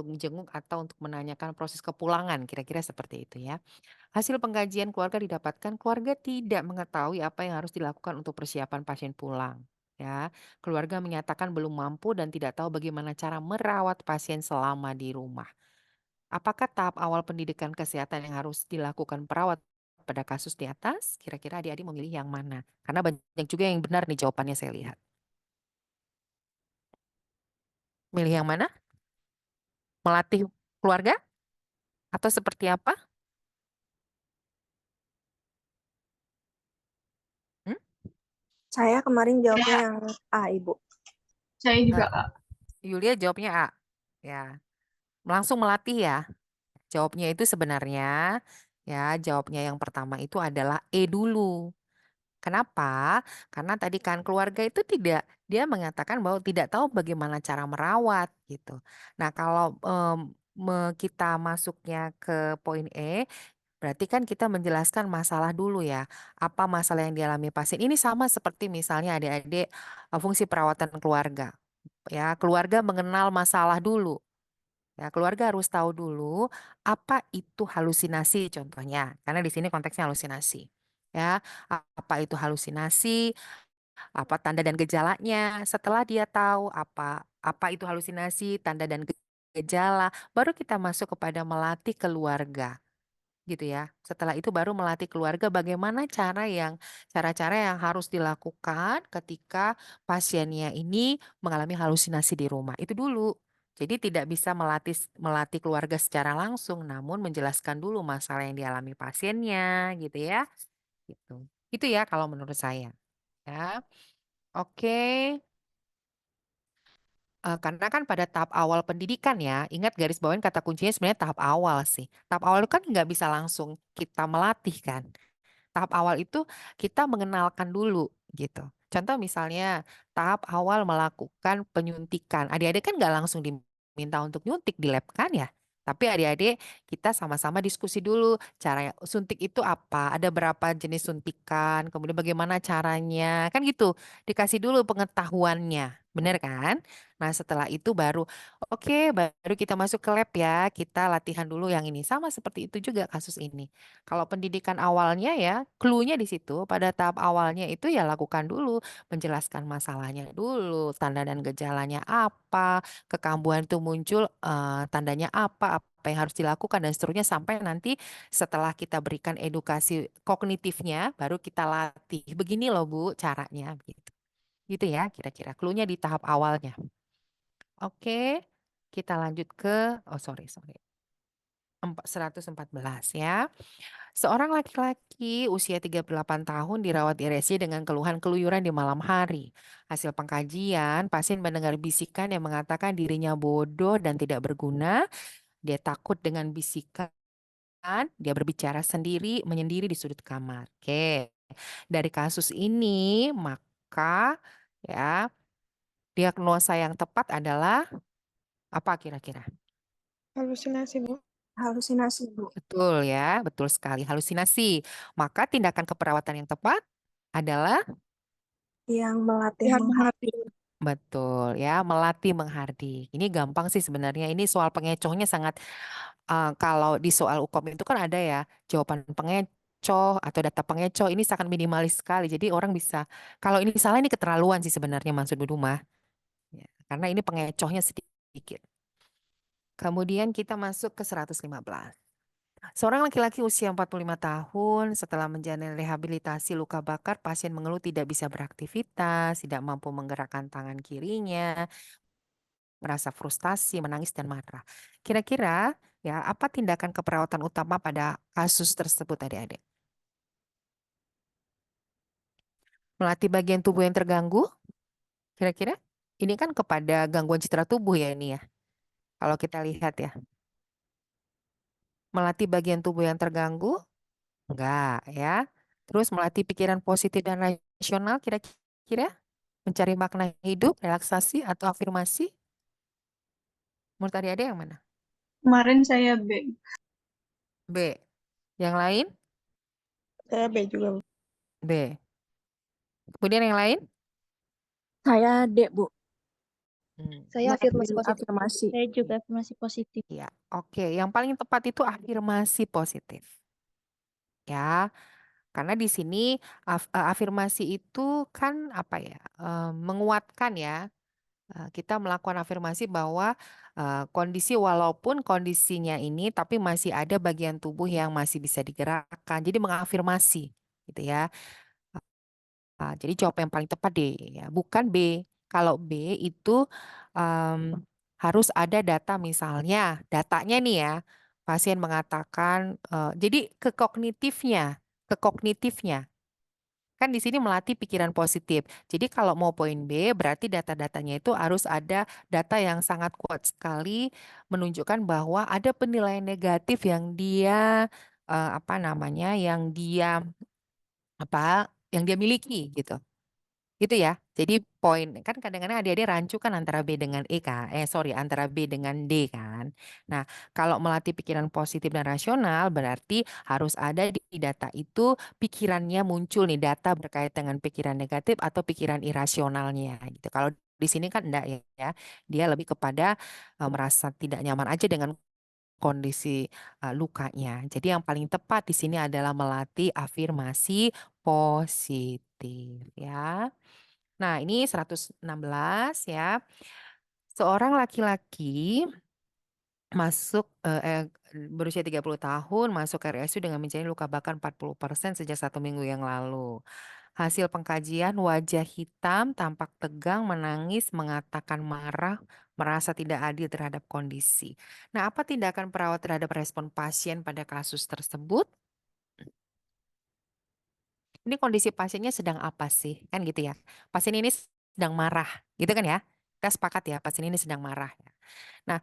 B: menjenguk atau untuk menanyakan proses kepulangan, kira-kira seperti itu ya. Hasil pengkajian keluarga didapatkan keluarga tidak mengetahui apa yang harus dilakukan untuk persiapan pasien pulang. Ya, keluarga menyatakan belum mampu dan tidak tahu bagaimana cara merawat pasien selama di rumah. Apakah tahap awal pendidikan kesehatan yang harus dilakukan perawat pada kasus di atas? Kira-kira adik-adik memilih yang mana? Karena banyak juga yang benar nih jawabannya saya lihat. Milih yang mana? Melatih keluarga? Atau seperti apa? Hmm?
C: Saya kemarin jawabnya yang A, Ibu.
A: Saya juga,
B: Eh,
A: Kak.
B: Yulia jawabnya A. Ya, langsung melatih ya. Jawabnya itu sebenarnya ya jawabnya yang pertama itu adalah E dulu. Kenapa? Karena tadi kan keluarga itu dia mengatakan bahwa tidak tahu bagaimana cara merawat gitu. Nah, kalau kita masuknya ke poin E, berarti kan kita menjelaskan masalah dulu ya. Apa masalah yang dialami pasien? Ini sama seperti misalnya adik-adik fungsi perawatan keluarga. Ya, keluarga mengenal masalah dulu. Ya, keluarga harus tahu dulu apa itu halusinasi contohnya, karena di sini konteksnya halusinasi. Ya, apa itu halusinasi, apa tanda dan gejalanya. Setelah dia tahu apa itu halusinasi, tanda dan gejala, baru kita masuk kepada melatih keluarga gitu ya. Setelah itu baru melatih keluarga bagaimana cara-cara yang harus dilakukan ketika pasiennya ini mengalami halusinasi di rumah. Itu dulu. Jadi tidak bisa melatih keluarga secara langsung, namun menjelaskan dulu masalah yang dialami pasiennya gitu ya. Gitu. Itu ya kalau menurut saya. Ya. Oke. Karena kan pada tahap awal pendidikan ya, ingat garis bawain kata kuncinya sebenarnya tahap awal sih. Tahap awal itu kan nggak bisa langsung kita melatih kan. Tahap awal itu kita mengenalkan dulu gitu. Contoh misalnya tahap awal melakukan penyuntikan. Adik-adik kan nggak langsung diminta untuk nyuntik di lab kan ya. Tapi adik-adik kita sama-sama diskusi dulu cara suntik itu apa, ada berapa jenis suntikan, kemudian bagaimana caranya, kan gitu. Dikasih dulu pengetahuannya, bener kan? Nah setelah itu baru oke, baru kita masuk ke lab ya, kita latihan dulu yang ini. Sama seperti itu juga kasus ini. Kalau pendidikan awalnya ya, clue-nya di situ pada tahap awalnya itu ya lakukan dulu, menjelaskan masalahnya dulu, tanda dan gejalanya apa, kekambuhan itu muncul tandanya apa yang harus dilakukan dan seterusnya sampai nanti setelah kita berikan edukasi kognitifnya baru kita latih. Begini loh Bu caranya gitu. Gitu ya kira-kira clue-nya di tahap awalnya. Oke, kita lanjut ke 114 ya. Seorang laki-laki usia 38 tahun dirawat di RSJ dengan keluhan keluyuran di malam hari. Hasil pengkajian, pasien mendengar bisikan yang mengatakan dirinya bodoh dan tidak berguna. Dia takut dengan bisikan, dia berbicara menyendiri di sudut kamar. Oke, dari kasus ini maka ya diagnosa yang tepat adalah apa kira-kira?
C: Halusinasi, Bu. Halusinasi, Bu.
B: Betul ya, betul sekali halusinasi. Maka tindakan keperawatan yang tepat adalah
C: Yang melatih menghardik.
B: betul ya, melatih menghardik. Ini gampang sih sebenarnya. Ini soal pengecohnya sangat kalau di soal UKOM itu kan ada ya jawaban pengecoh atau data pengecoh ini sangat minimalis sekali. Jadi orang bisa kalau ini salah ini keterlaluan sih sebenarnya Maksud Dudung mah. Ya, karena ini pengecohnya sedikit. Kemudian kita masuk ke 115. Seorang laki-laki usia 45 tahun setelah menjalani rehabilitasi luka bakar, pasien mengeluh tidak bisa beraktivitas, tidak mampu menggerakkan tangan kirinya, merasa frustasi, menangis dan marah. Kira-kira ya apa tindakan keperawatan utama pada kasus tersebut adik-adik? Melatih bagian tubuh yang terganggu? Kira-kira? Ini kan kepada gangguan citra tubuh ya ini ya. Kalau kita lihat ya. Melatih bagian tubuh yang terganggu? Enggak ya. Terus melatih pikiran positif dan rasional kira-kira mencari makna hidup, relaksasi atau afirmasi? Menurut adik-adik yang mana?
A: Kemarin saya B.
B: B. Yang lain?
C: Saya B juga, Bu.
B: B. Kemudian yang lain?
C: Saya D, Bu.
F: Saya afirmasi
C: Melatih
F: positif.
C: afirmasi.
F: Saya juga afirmasi positif.
B: Ya, oke. Yang paling tepat itu afirmasi positif. Ya, karena di sini afirmasi itu kan apa ya? Menguatkan ya. Kita melakukan afirmasi bahwa kondisi walaupun kondisinya ini tapi masih ada bagian tubuh yang masih bisa digerakkan. Jadi mengafirmasi gitu ya. Jadi jawab yang paling tepat D ya, bukan B. Kalau B itu harus ada data misalnya, datanya nih ya, pasien mengatakan, jadi ke kognitifnya. Kan di sini melatih pikiran positif. Jadi kalau mau poin B, berarti data-datanya itu harus ada data yang sangat kuat sekali menunjukkan bahwa ada penilaian negatif yang dia apa namanya, yang dia miliki gitu. Gitu ya. Jadi poin kan kadang-kadang adik-adik rancu kan antara B dengan E kan. Antara B dengan D kan. Nah, kalau melatih pikiran positif dan rasional berarti harus ada di data itu pikirannya muncul nih data berkait dengan pikiran negatif atau pikiran irasionalnya gitu. Kalau Di sini kan enggak ya. Dia lebih kepada merasa tidak nyaman aja dengan kondisi lukanya. Jadi yang paling tepat di sini adalah melatih afirmasi positif ya. Nah, ini 116 ya. Seorang laki-laki berusia 30 tahun masuk ke RSU dengan menjalani luka bakar 40% sejak 1 minggu yang lalu. Hasil pengkajian, wajah hitam, tampak tegang, menangis, mengatakan marah, merasa tidak adil terhadap kondisi. Nah, apa tindakan perawat terhadap respon pasien pada kasus tersebut? Ini kondisi pasiennya sedang apa sih? Kan gitu ya. Pasien ini sedang marah, gitu kan ya? Kita sepakat ya, pasien ini sedang marah ya. Nah,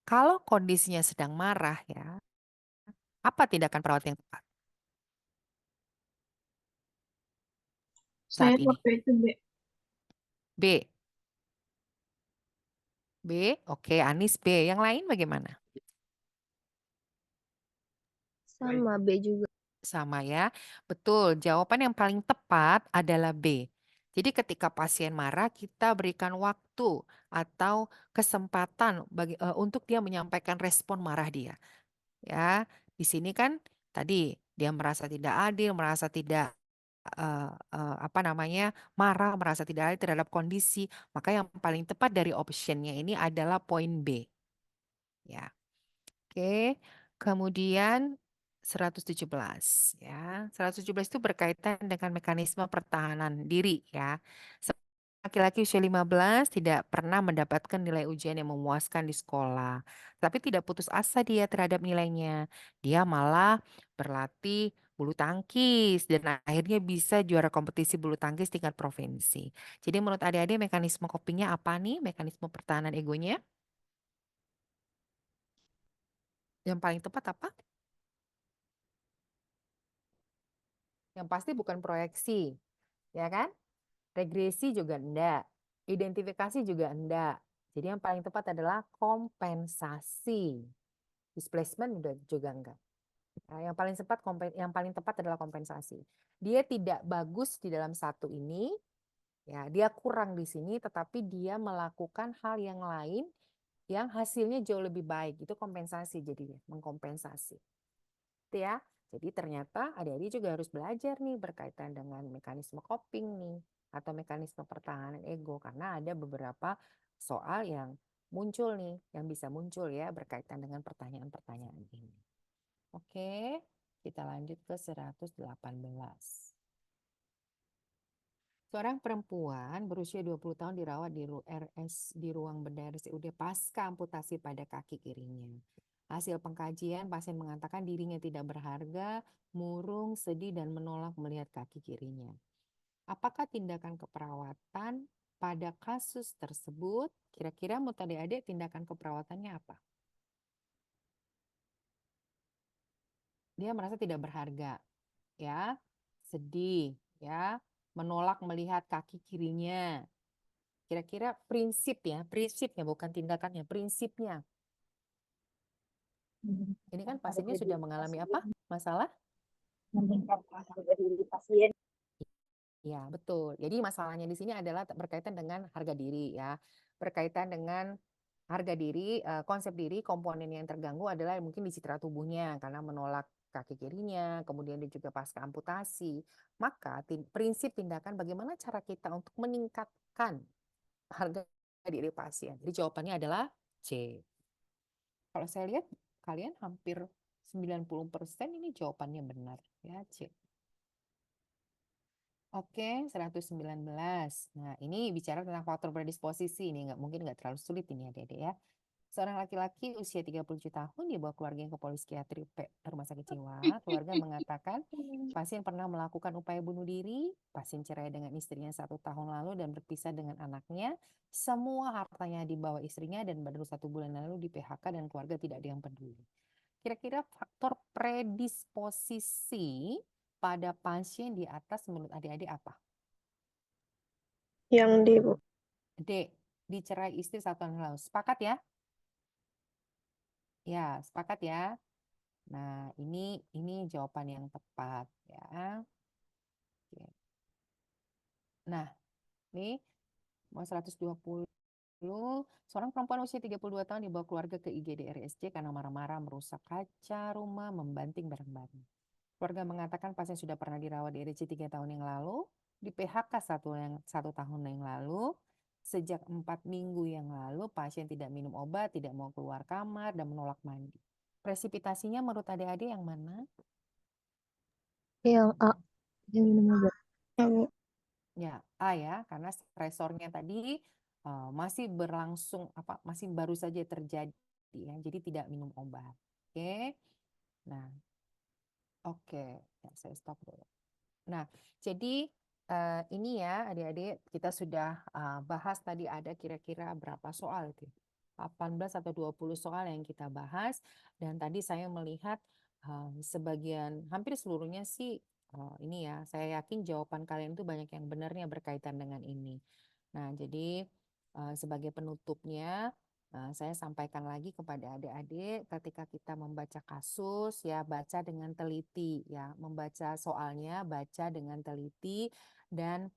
B: kalau kondisinya sedang marah ya, apa tindakan perawat yang tepat
A: Saya
B: saat ini?
A: waktu itu B.
B: B. B, oke, Anis B. Yang lain bagaimana?
F: Sama B juga.
B: Sama ya. Betul, jawaban yang paling tepat adalah B. Jadi ketika pasien marah, kita berikan waktu atau kesempatan untuk dia menyampaikan respon marah dia. Ya, di sini kan tadi dia merasa tidak adil, merasa tidak marah, merasa tidak adil terhadap kondisi. Maka yang paling tepat dari optionnya ini adalah poin B. Ya. Oke, kemudian 117 ya. 117 itu berkaitan dengan mekanisme pertahanan diri ya. Laki-laki usia 15 tidak pernah mendapatkan nilai ujian yang memuaskan di sekolah. Tapi tidak putus asa dia terhadap nilainya. Dia malah berlatih bulu tangkis dan akhirnya bisa juara kompetisi bulu tangkis tingkat provinsi. Jadi menurut adik-adik mekanisme copingnya apa nih? Mekanisme pertahanan egonya? Yang paling tepat apa? Yang pasti bukan proyeksi, ya kan? Regresi juga enggak. Identifikasi juga enggak. Jadi yang paling tepat adalah kompensasi. Displacement juga enggak. Nah, yang paling tepat adalah kompensasi. Dia tidak bagus di dalam satu ini, ya, dia kurang di sini, tetapi dia melakukan hal yang lain yang hasilnya jauh lebih baik. Itu kompensasi jadinya, mengkompensasi. Itu ya. Jadi ternyata adik-adik juga harus belajar nih berkaitan dengan mekanisme coping nih atau mekanisme pertahanan ego karena ada beberapa soal yang muncul nih, yang bisa muncul ya berkaitan dengan pertanyaan-pertanyaan ini. Oke, kita lanjut ke 118. Seorang perempuan berusia 20 tahun dirawat di ruang bedah RSUD pasca amputasi pada kaki kirinya. Hasil pengkajian, pasien mengatakan dirinya tidak berharga, murung, sedih, dan menolak melihat kaki kirinya. Apakah tindakan keperawatan pada kasus tersebut? Kira-kira menurut adik-adik tindakan keperawatannya apa? Dia merasa tidak berharga, ya, sedih, ya, menolak melihat kaki kirinya. Kira-kira prinsipnya bukan tindakannya, prinsipnya. Ini kan pasiennya sudah mengalami apa? Masalah?
D: Meningkatkan harga diri pasien.
B: Ya, betul. Jadi masalahnya di sini adalah berkaitan dengan harga diri ya. Berkaitan dengan harga diri, konsep diri, komponen yang terganggu adalah mungkin di citra tubuhnya karena menolak kaki kirinya, kemudian dia juga pasca amputasi. Maka prinsip tindakan bagaimana cara kita untuk meningkatkan harga diri pasien. Jadi jawabannya adalah C. Kalau saya lihat kalian hampir 90% ini jawabannya benar ya, C. Oke, 119. Nah, ini bicara tentang faktor predisposisi. Ini mungkin nggak terlalu sulit ini adik-adik ya. Seorang laki-laki usia 37 tahun dibawa keluarganya ke psikiatri rumah sakit jiwa. Keluarga mengatakan pasien pernah melakukan upaya bunuh diri, pasien cerai dengan istrinya 1 tahun lalu dan berpisah dengan anaknya. Semua hartanya dibawa istrinya dan baru 1 bulan lalu di PHK dan keluarga tidak ada yang peduli. Kira-kira faktor predisposisi pada pasien di atas menurut adik-adik apa?
C: Yang D, Bu.
B: D. Dicerai istri 1 tahun lalu. Sepakat ya? Ya, sepakat ya. Nah, ini jawaban yang tepat ya. Oke. Nah, ini Mau 120. Seorang perempuan usia 32 tahun dibawa keluarga ke IGD RSJ karena marah-marah merusak kaca rumah, membanting barang-barang. Keluarga mengatakan pasien sudah pernah dirawat di RSJ 3 tahun yang lalu, di PHK satu tahun yang lalu, sejak 4 minggu yang lalu pasien tidak minum obat, tidak mau keluar kamar, dan menolak mandi. Presipitasinya menurut adik-adik yang mana?
F: Yang A. Yang minum obat.
B: Ya, A ya, karena stresornya tadi masih berlangsung masih baru saja terjadi ya, jadi tidak minum obat. Oke. Nah, oke. Ya, saya stop dulu. Nah, jadi ini ya adik-adik kita sudah bahas tadi ada kira-kira berapa soal itu? 18 atau 20 soal yang kita bahas dan tadi saya melihat sebagian hampir seluruhnya sih ini ya, saya yakin jawaban kalian itu banyak yang benarnya berkaitan dengan ini. Nah, jadi sebagai penutupnya saya sampaikan lagi kepada adik-adik ketika kita membaca kasus ya baca dengan teliti ya, membaca soalnya baca dengan teliti dan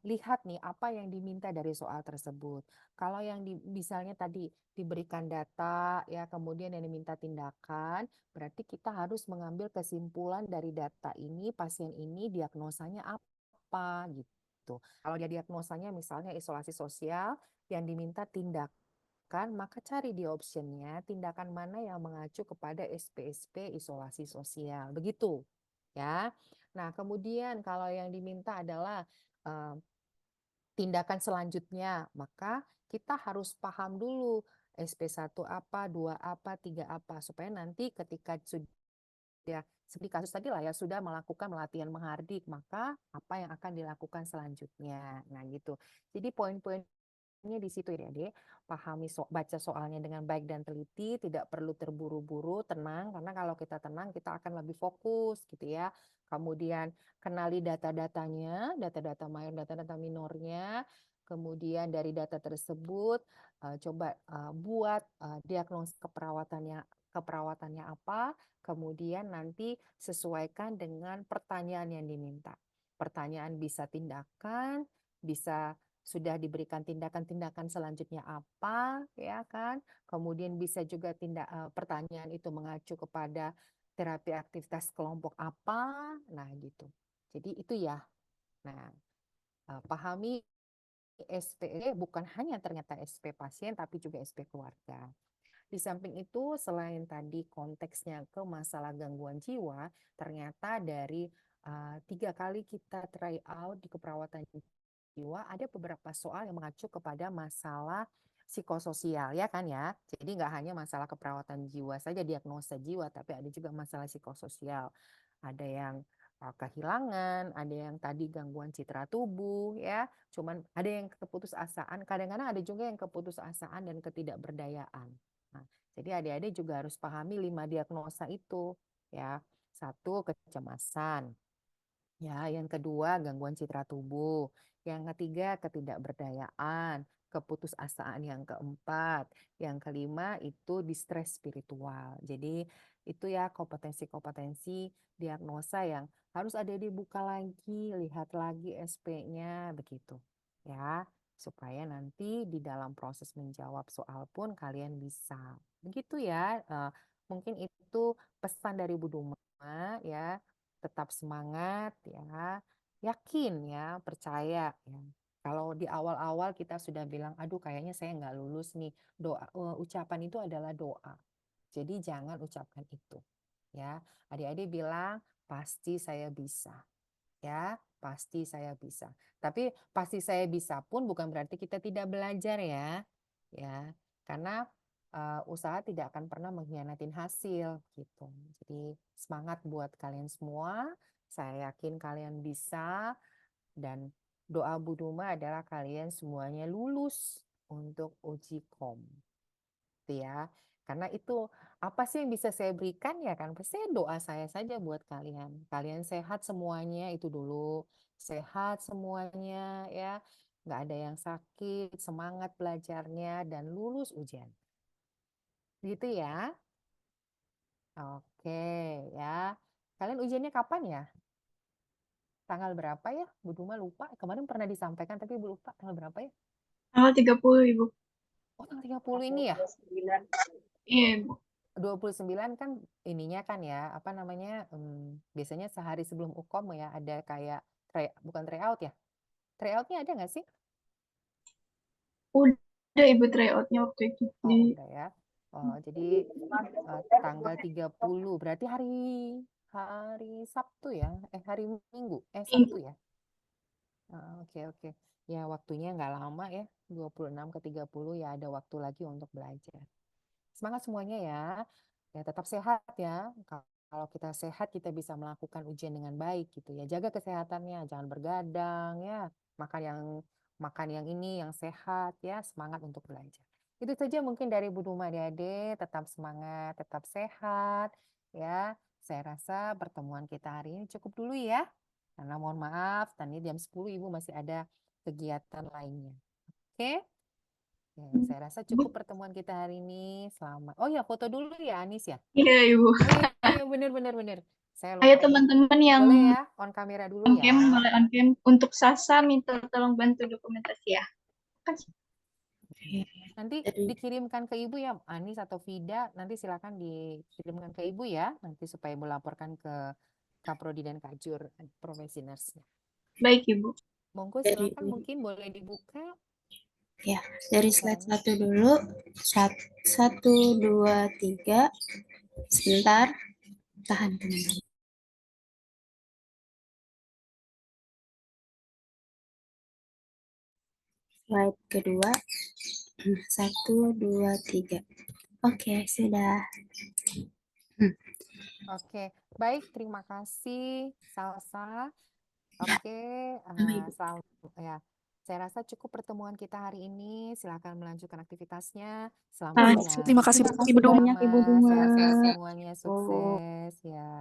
B: lihat nih apa yang diminta dari soal tersebut. Kalau yang misalnya tadi diberikan data ya kemudian yang diminta tindakan, berarti kita harus mengambil kesimpulan dari data ini pasien ini diagnosanya apa gitu. Kalau dia diagnosanya misalnya isolasi sosial yang diminta tindakan, maka cari di optionnya tindakan mana yang mengacu kepada SPSP isolasi sosial. Begitu ya. Nah, kemudian kalau yang diminta adalah tindakan selanjutnya, maka kita harus paham dulu SP1 apa, 2 apa, 3 apa, supaya nanti ketika sudah seperti kasus tadi lah ya, sudah melakukan latihan menghardik, maka apa yang akan dilakukan selanjutnya. Nah, gitu. Jadi poin-poinnya di situ ya, Dek. Pahami baca soalnya dengan baik dan teliti, tidak perlu terburu-buru, tenang, karena kalau kita tenang kita akan lebih fokus gitu ya. Kemudian kenali data-datanya, data-data mayor, data-data minornya. Kemudian dari data tersebut coba buat diagnosis keperawatannya apa, kemudian nanti sesuaikan dengan pertanyaan yang diminta. Pertanyaan bisa tindakan, bisa sudah diberikan tindakan-tindakan selanjutnya apa, ya kan? Kemudian bisa juga pertanyaan itu mengacu kepada terapi aktivitas kelompok apa, nah gitu. Jadi itu ya. Nah, pahami SP bukan hanya ternyata SP pasien, tapi juga SP keluarga. Di samping itu, selain tadi konteksnya ke masalah gangguan jiwa, ternyata dari 3 kali kita try out di keperawatan jiwa, ada beberapa soal yang mengacu kepada masalah psikososial, ya kan ya. Jadi nggak hanya masalah keperawatan jiwa saja, diagnosa jiwa, tapi ada juga masalah psikososial. Ada yang kehilangan, ada yang tadi gangguan citra tubuh, ya. Cuman ada yang keputusasaan, kadang-kadang ada juga yang keputusasaan dan ketidakberdayaan. Nah, jadi adik-adik juga harus pahami 5 diagnosa itu, ya. 1, kecemasan. Ya, yang kedua gangguan citra tubuh, yang ketiga ketidakberdayaan, keputusasaan yang keempat, yang kelima itu distres spiritual. Jadi itu ya kompetensi-kompetensi diagnosa yang harus ada dibuka lagi, lihat lagi SP-nya begitu. Ya, supaya nanti di dalam proses menjawab soal pun kalian bisa. Begitu ya. Mungkin itu pesan dari Bu Duma ya. Tetap semangat ya, yakin ya, percaya ya. Kalau di awal-awal kita sudah bilang, aduh kayaknya saya nggak lulus nih, ucapan itu adalah doa. Jadi jangan ucapkan itu. Ya, adik-adik bilang pasti saya bisa. Ya, pasti saya bisa. Tapi pasti saya bisa pun bukan berarti kita tidak belajar ya. Ya, karena usaha tidak akan pernah mengkhianatin hasil gitu. Jadi semangat buat kalian semua. Saya yakin kalian bisa dan doa Bu Duma adalah kalian semuanya lulus untuk uji kom. Gitu ya. Karena itu apa sih yang bisa saya berikan ya kan? Pasti doa saya saja buat kalian. Kalian sehat semuanya itu dulu. Sehat semuanya ya. Nggak ada yang sakit, semangat belajarnya dan lulus ujian. Gitu ya. Oke ya. Kalian ujiannya kapan ya? Tanggal berapa ya? Bu Duma lupa. Kemarin pernah disampaikan tapi Bu lupa tanggal berapa ya?
A: Tanggal 30, Ibu.
B: Oh, tanggal 30 ini ya?
A: Iya, Ibu.
B: 29 kan ininya kan ya, apa namanya, biasanya sehari sebelum UKOM ya, ada kayak, bukan tryout ya? Tryoutnya ada nggak sih?
A: Udah Ibu tryoutnya waktu itu.
B: Oh, udah ya. Oh, jadi tanggal 30, berarti hari Sabtu ya? Hari Minggu? Sabtu ya? Oke, oke. Ya, waktunya nggak lama ya, 26 ke 30 ya, ada waktu lagi untuk belajar. Semangat semuanya ya. Ya, tetap sehat ya. Kalau kita sehat, kita bisa melakukan ujian dengan baik gitu ya. Jaga kesehatannya, jangan bergadang ya. Makan yang ini, yang sehat ya. Semangat untuk belajar. Itu saja mungkin dari Bu Duma Adik-adik. Tetap semangat, tetap sehat ya. Saya rasa pertemuan kita hari ini cukup dulu ya. Karena mohon maaf, tadi jam 10 Ibu masih ada kegiatan lainnya. Oke? Ya, saya rasa cukup pertemuan kita hari ini. Selamat. Oh ya, foto dulu ya Anis ya.
A: Iya, Ibu.
B: Oh iya, bener. Saya lupa.
A: Ayo teman-teman yang
B: Boleh ya, on kamera dulu
A: on
B: ya.
A: cam, boleh on cam. Untuk Sasa, minta tolong bantu dokumentasi ya. Kasih.
B: Nanti dikirimkan ke Ibu ya, Anis atau Vida. Nanti silakan dikirimkan ke Ibu ya. Nanti supaya melaporkan ke Kaprodi dan Kajur Profesi Nurse.
A: Baik, Ibu.
B: Monggo silakan, mungkin boleh dibuka.
E: Ya, dari slide 1 dulu. 1, 2, 3. Sebentar. Tahan teman-teman. Slide kedua. 1, 2, 3. Oke, sudah.
B: Oke, baik, terima kasih Salsa. Oke, selamat ya. Saya rasa cukup pertemuan kita hari ini. Silakan melanjutkan aktivitasnya. Selamat ya.
C: Terima kasih Ibu Duma.
B: Sehat-sehat semuanya, sukses ya.